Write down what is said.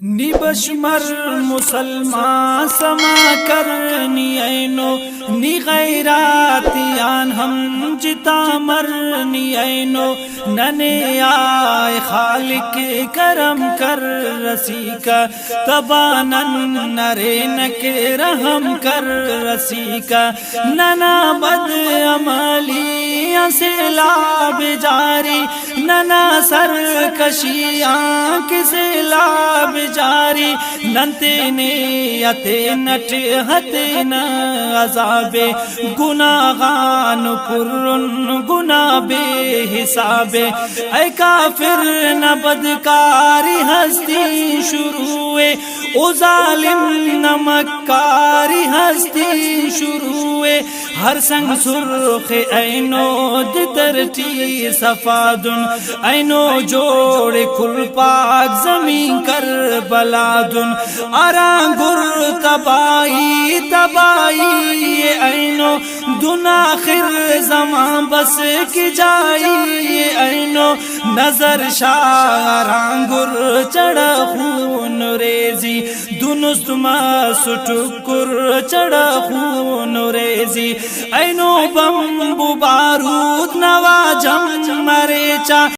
निबशमर मुसलमान समा करनी ऐनो नि गैरातियान हम जिता मरनी ऐनो नने आए खालिक करम कर रसीका तबानन नरे नके रहम कर रसीका नना बद अमलियां से लाभ जारी नना सरकशियां किसे लाभ जारी नंते ने अते नट हते न अजाबे गुनागान पुरन गुना बे हिसाबे ऐ काफिर न बदकारी हस्ती शुरुए ओ जालिम न मक्कारी हस्ती शुरुए हर संग सुर्ख ऐनो दितरती सफादुन ऐनो जोड़े कुल पाक जमीन कर बलादुन अरांगुर तबाई तबाई ऐनो दुनाखिर जमान बस की जाई ऐनो नजर शारांगुर चढ़ा खून रेजी दुनुस्तमा सुटुकुर चढ़ा खून रेजी ऐनो बम बारूद नवाजम मरेचा